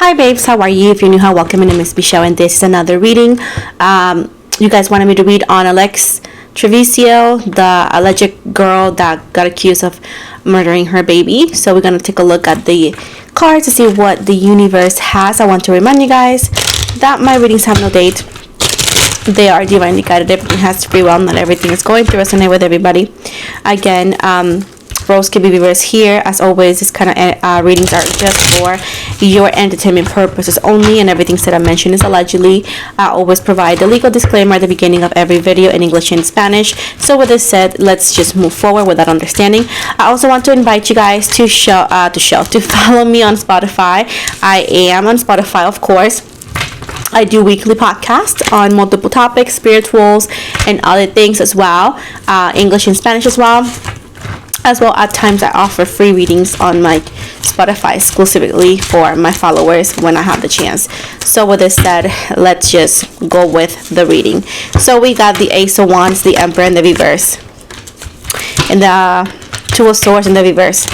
Hi babes, how are you? If you're new, hi, welcome. My name is Michelle and this is another reading. You guys wanted me to read on Alex Treviso, the alleged girl that got accused of murdering her baby. So we're going to take a look at the cards to see what the universe has. I want to remind you guys that my readings have no date. They are divinely guided. Everything has free will. Not everything is going to resonate with everybody. Again, roles can be reversed here. As always, this kind of readings are just for your entertainment purposes only, and everything that I mentioned is allegedly. I always provide the legal disclaimer at the beginning of every video in English and Spanish. So with this said, let's just move forward with that understanding. I also want to invite you guys to follow me on Spotify. I am on Spotify, of course. I do weekly podcasts on multiple topics, spirituals, and other things as well, English and Spanish as well. At times I offer free readings on my Spotify exclusively for my followers when I have the chance. So with this said, let's just go with the reading. So we got the Ace of Wands, the Emperor in the reverse, and the Two of Swords in the reverse.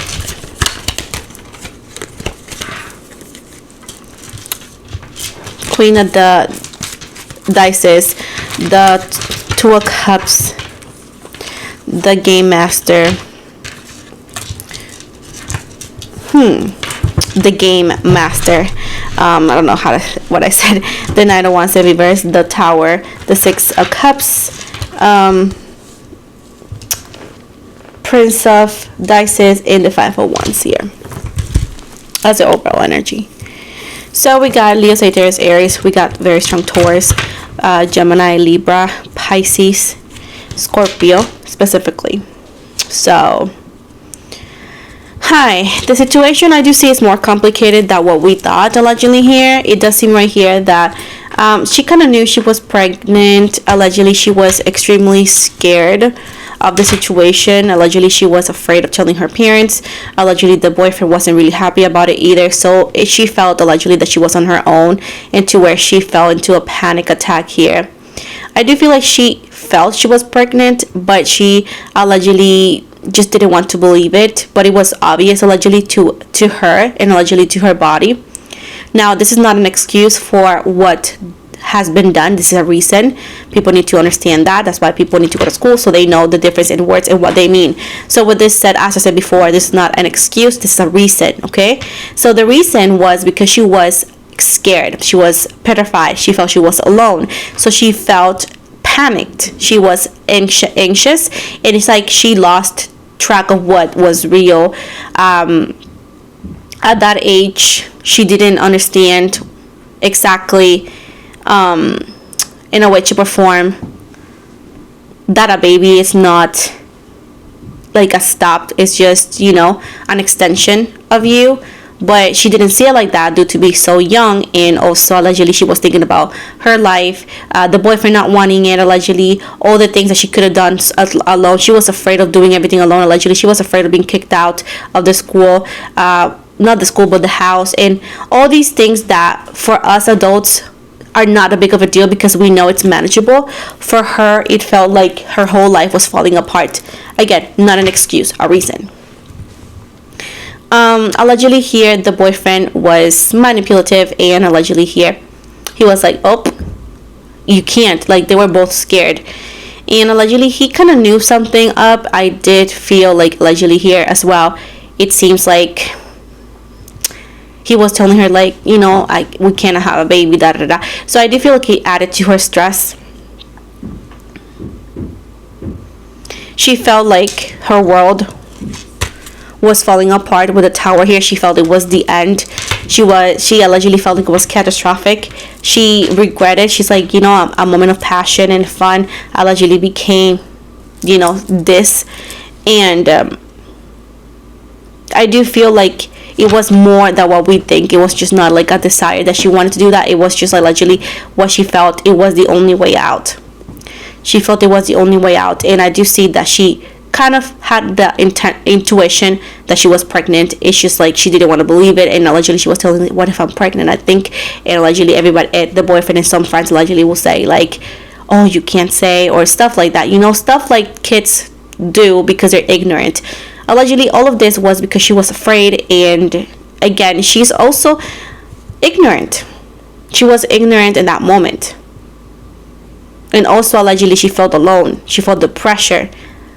Queen of the Dices, the Two of Cups, the Game Master, the Game Master. I don't know what I said. The Knight of Wands in reverse, the Tower, the Six of Cups, Prince of Dices, and the Five of Wands here as the overall energy. So we got Leo, Sagittarius, Aries. We got very strong Taurus, Gemini, Libra, Pisces, Scorpio specifically. So hi, the situation I do see is more complicated than what we thought allegedly here. It does seem right here that she kind of knew she was pregnant. Allegedly she was extremely scared of the situation. Allegedly she was afraid of telling her parents. Allegedly the boyfriend wasn't really happy about it either, so she felt allegedly that she was on her own, into where she fell into a panic attack here. I do feel like she felt she was pregnant, but she allegedly just didn't want to believe it, but it was obvious allegedly to her and allegedly to her body. Now this is not an excuse for what has been done. This is a reason. People need to understand that. That's why people need to go to school, so they know the difference in words and what they mean. So with this said, as I said before, this is not an excuse, this is a reason. Okay, so the reason was because she was scared, she was petrified, she felt she was alone, so she felt panicked, she was anxious, and it's like she lost track of what was real. At that age she didn't understand exactly in a way to perform that a baby is not like a stop, it's just, you know, an extension of you. But she didn't see it like that due to be so young, and also allegedly she was thinking about her life, the boyfriend not wanting it, allegedly all the things that she could have done alone. She was afraid of doing everything alone. Allegedly she was afraid of being kicked out of the school, not the school but the house, and all these things that for us adults are not a big of a deal because we know it's manageable. For her it felt like her whole life was falling apart. Again, not an excuse, a reason. Allegedly here the boyfriend was manipulative, and allegedly here he was like, oh, you can't, like they were both scared, and allegedly he kind of knew something up. I did feel like allegedly here as well, it seems like he was telling her like, you know, we can't have a baby, da da da. So I did feel like he added to her stress. She felt like her world was falling apart with the Tower here. She felt it was the end. She allegedly felt like it was catastrophic. She regretted. She's like, you know, a moment of passion and fun allegedly became, you know, this. And I do feel like it was more than what we think. It was just not like a desire that she wanted to do that. It was just allegedly what she felt. It was the only way out. She felt it was the only way out, and I do see that she kind of had the intuition that she was pregnant. It's just like she didn't want to believe it, and allegedly she was telling me, what if I'm pregnant? I think, and allegedly everybody, the boyfriend and some friends allegedly will say like, oh, you can't say, or stuff like that, you know, stuff like kids do because they're ignorant. Allegedly all of this was because she was afraid, and again she's also ignorant. She was ignorant in that moment. And also allegedly she felt alone. She felt the pressure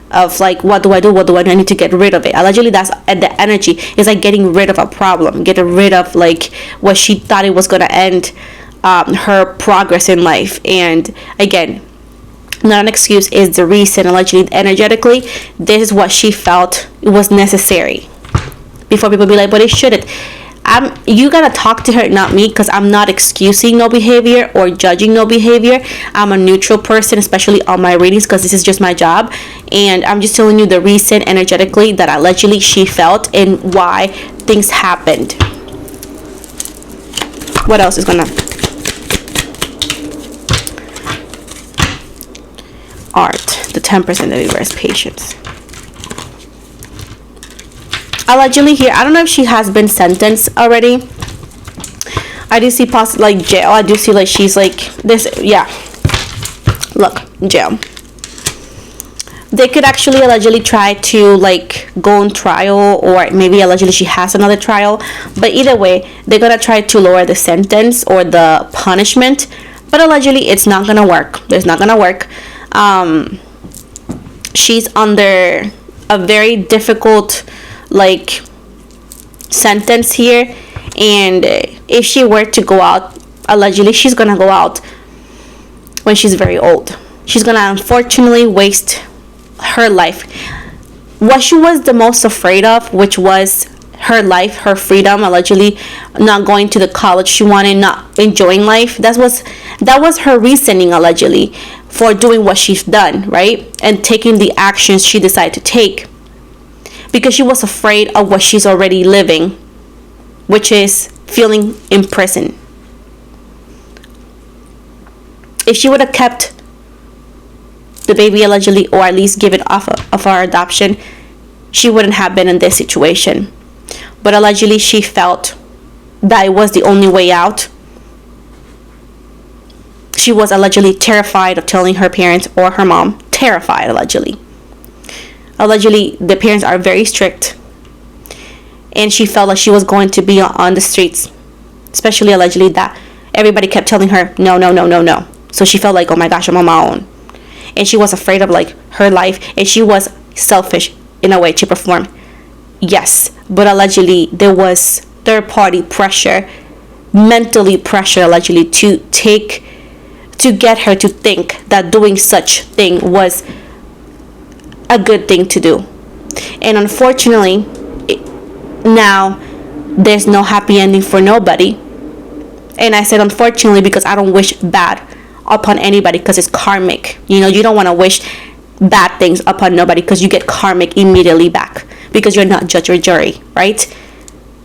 of like, what do I do? What do I do? I need to get rid of it. Allegedly that's the energy. It's like getting rid of a problem, getting rid of like what she thought it was going to end her progress in life. And again, not an excuse, is the reason. Allegedly, energetically, this is what she felt it was necessary. Before people be like, but it shouldn't. You gotta talk to her, not me, because I'm not excusing no behavior or judging no behavior. I'm a neutral person, especially on my readings, because this is just my job, and I'm just telling you the reason energetically that allegedly she felt and why things happened. What else is gonna art, the Temperance and the reverse patience. Allegedly here, I don't know if she has been sentenced already. I do see like jail. I do see like she's like this. Yeah, look, jail. They could actually allegedly try to like go on trial, or maybe allegedly she has another trial, but either way they're gonna try to lower the sentence or the punishment, but allegedly it's not gonna work. It's not gonna work. She's under a very difficult like sentence here, and if she were to go out, allegedly she's gonna go out when she's very old. She's gonna unfortunately waste her life. What she was the most afraid of, which was her life, her freedom, allegedly not going to the college she wanted, not enjoying life, that was her reasoning allegedly for doing what she's done, right? And taking the actions she decided to take, because she was afraid of what she's already living, which is feeling in prison. If she would have kept the baby allegedly, or at least give it off of our adoption, she wouldn't have been in this situation. But allegedly she felt that it was the only way out. She was allegedly terrified of telling her parents or her mom. Terrified, allegedly. Allegedly, the parents are very strict, and she felt like she was going to be on the streets, especially allegedly that everybody kept telling her no, no, no, no, no. So she felt like, oh my gosh, I'm on my own, and she was afraid of like her life, and she was selfish in a way to perform. Yes, but allegedly there was third party pressure, mentally pressure allegedly to get her to think that doing such thing was a good thing to do. And unfortunately now there's no happy ending for nobody. And I said unfortunately because I don't wish bad upon anybody, because it's karmic. You know, you don't want to wish bad things upon nobody, because you get karmic immediately back, because you're not judge or jury, right?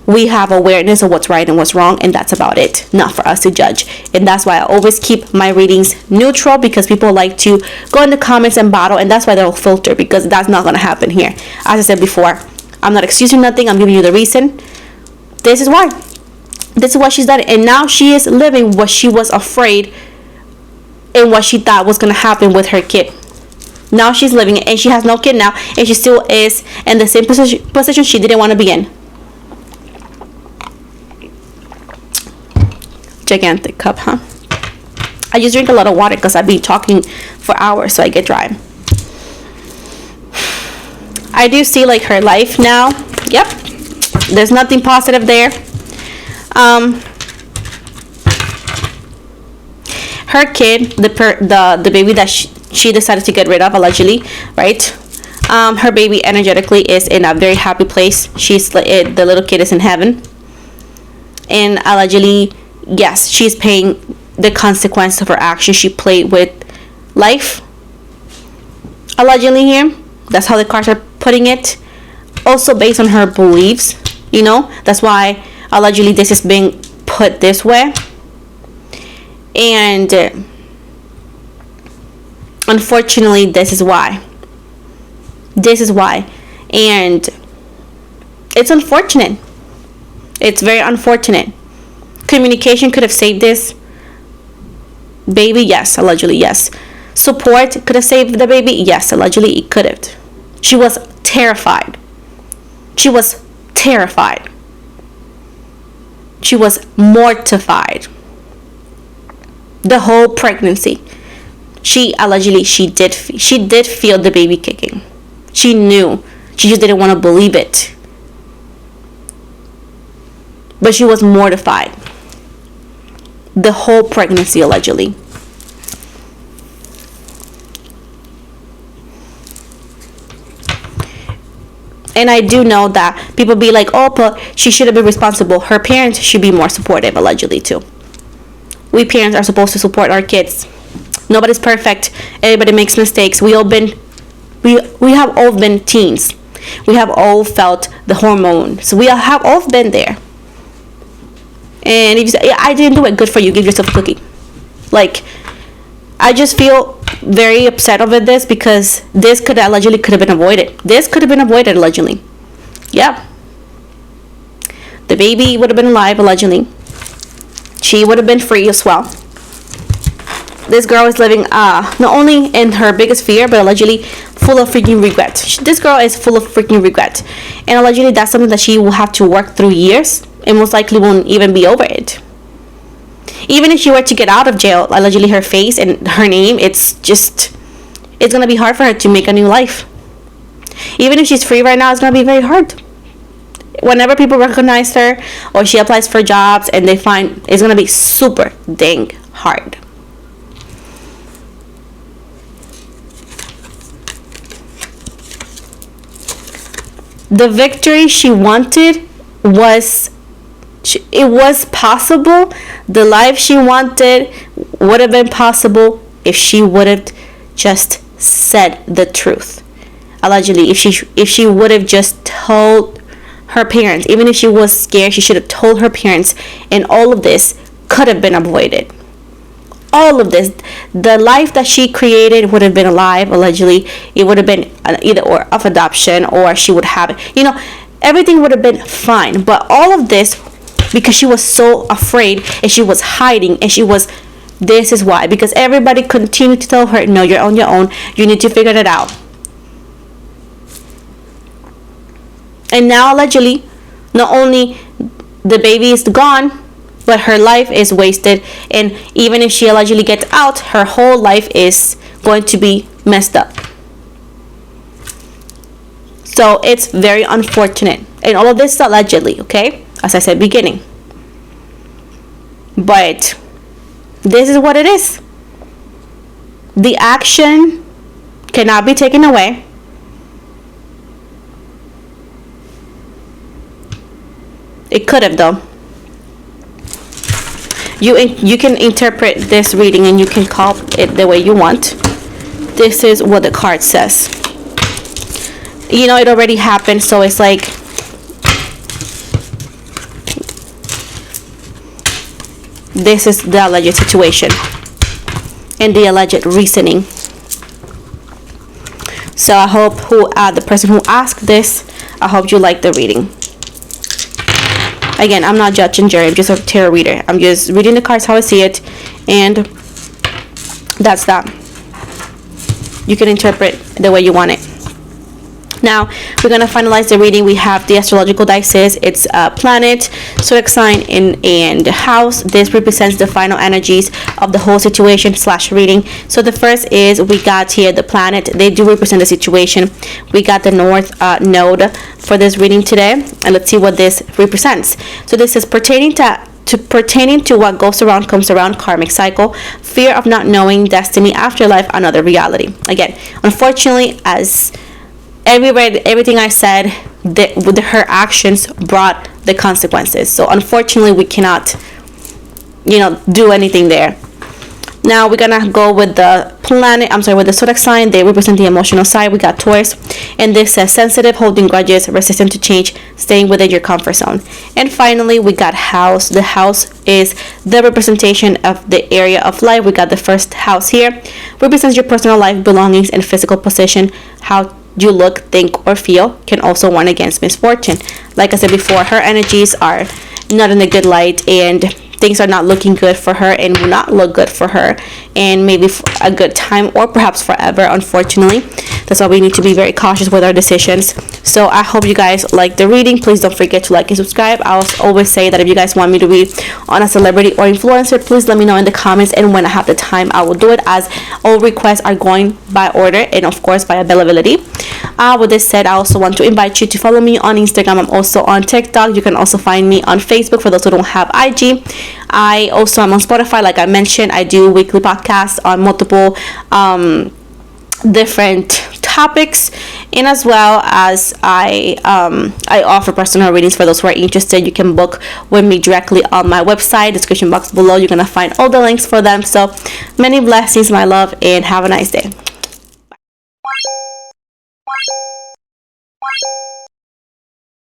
We have awareness of what's right and what's wrong, and that's about it. Not for us to judge. And that's why I always keep my readings neutral, because people like to go in the comments and battle, and that's why they'll filter, because that's not going to happen here. As I said before, I'm not excusing nothing. I'm giving you the reason. This is why. This is what she's done. And now she is living what she was afraid and what she thought was going to happen with her kid. Now she's living it, and she has no kid now, and she still is in the same position she didn't want to be in. Gigantic cup, huh? I just drink a lot of water because I've been talking for hours, so I get dry. I do see like her life now. Yep, there's nothing positive there. Her kid, the baby that she decided to get rid of allegedly, right? Her baby energetically is in a very happy place. The little kid is in heaven, and allegedly, yes, she's paying the consequence of her actions. She played with life, allegedly here. That's how the cards are putting it. Also based on her beliefs, you know. That's why allegedly this is being put this way. And unfortunately, this is why. This is why. And it's unfortunate. It's very unfortunate. Communication could have saved this baby. Yes, allegedly, yes. Support could have saved the baby. Yes, allegedly, it could have. She was terrified. She was terrified. She was mortified. The whole pregnancy. She did feel the baby kicking. She knew. She just didn't want to believe it. But she was mortified. The whole pregnancy, allegedly. And I do know that people be like, oh, but she should have been responsible. Her parents should be more supportive, allegedly, too. We parents are supposed to support our kids. Nobody's perfect. Everybody makes mistakes. We have all been teens. We have all felt the hormones. We have all been there. And if you say, yeah, I didn't do it, good for you. Give yourself a cookie. Like, I just feel very upset over this because this could have been avoided. This could have been avoided, allegedly. Yeah. The baby would have been alive, allegedly. She would have been free as well. This girl is living not only in her biggest fear, but allegedly full of freaking regret. This girl is full of freaking regret. And allegedly that's something that she will have to work through years and most likely won't even be over it. Even if she were to get out of jail, allegedly her face and her name, it's going to be hard for her to make a new life. Even if she's free right now, it's going to be very hard. Whenever people recognize her or she applies for jobs and they find, it's going to be super dang hard. The victory she wanted was possible. The life she wanted would have been possible if she would have just said the truth. Allegedly, if she would have just told her parents, even if she was scared, she should have told her parents, and all of this could have been avoided. All of this, the life that she created would have been alive. Allegedly, it would have been either or of adoption, or she would have it. Everything would have been fine. But all of this, because she was so afraid and she was hiding, and this is why. Because everybody continued to tell her, no, you're on your own. You need to figure it out. And now, allegedly, not only the baby is gone, but her life is wasted. And even if she allegedly gets out, her whole life is going to be messed up. So it's very unfortunate. And all of this is allegedly, okay? As I said, beginning. But this is what it is. The action cannot be taken away. It could have, though. You can interpret this reading and you can call it the way you want. This is what the card says. It already happened, so it's like this is the alleged situation and the alleged reasoning. So I hope the person who asked this, I hope you like the reading. Again, I'm not judge and jury. I'm just a tarot reader. I'm just reading the cards how I see it, and that's that. You can interpret the way you want it. Now, we're going to finalize the reading. We have the astrological dice says it's a planet, zodiac sign, and house. This represents the final energies of the whole situation / reading. So the first is we got here the planet. They do represent the situation. We got the north node for this reading today, and let's see what this represents. So this is pertaining to what goes around comes around, karmic cycle, fear of not knowing, destiny, afterlife, another reality. Again, unfortunately, as everything I said, her actions brought the consequences. So unfortunately, we cannot, do anything there. Now we're gonna go with the planet. With the zodiac sign. They represent the emotional side. We got Taurus, and this says sensitive, holding grudges, resistant to change, staying within your comfort zone. And finally, we got house. The house is the representation of the area of life. We got the first house here, represents your personal life, belongings, and physical position. How you look, think, or feel can also warn against misfortune. Like I said before, her energies are not in a good light, and things are not looking good for her and will not look good for her, and maybe for a good time or perhaps forever, unfortunately. That's why we need to be very cautious with our decisions. So I hope you guys like the reading. Please don't forget to like and subscribe. I always say that if you guys want me to read on a celebrity or influencer, please let me know in the comments, and when I have the time I will do it, as all requests are going by order and of course by availability. With this said, I also want to invite you to follow me on Instagram. I'm also on TikTok. You can also find me on Facebook for those who don't have IG. I also am on Spotify, like I mentioned. I do weekly podcasts on multiple different topics, and as well as I offer personal readings for those who are interested. You can book with me directly on my website. Description box below, you're gonna find all the links for them. So many blessings, my love, and have a nice day.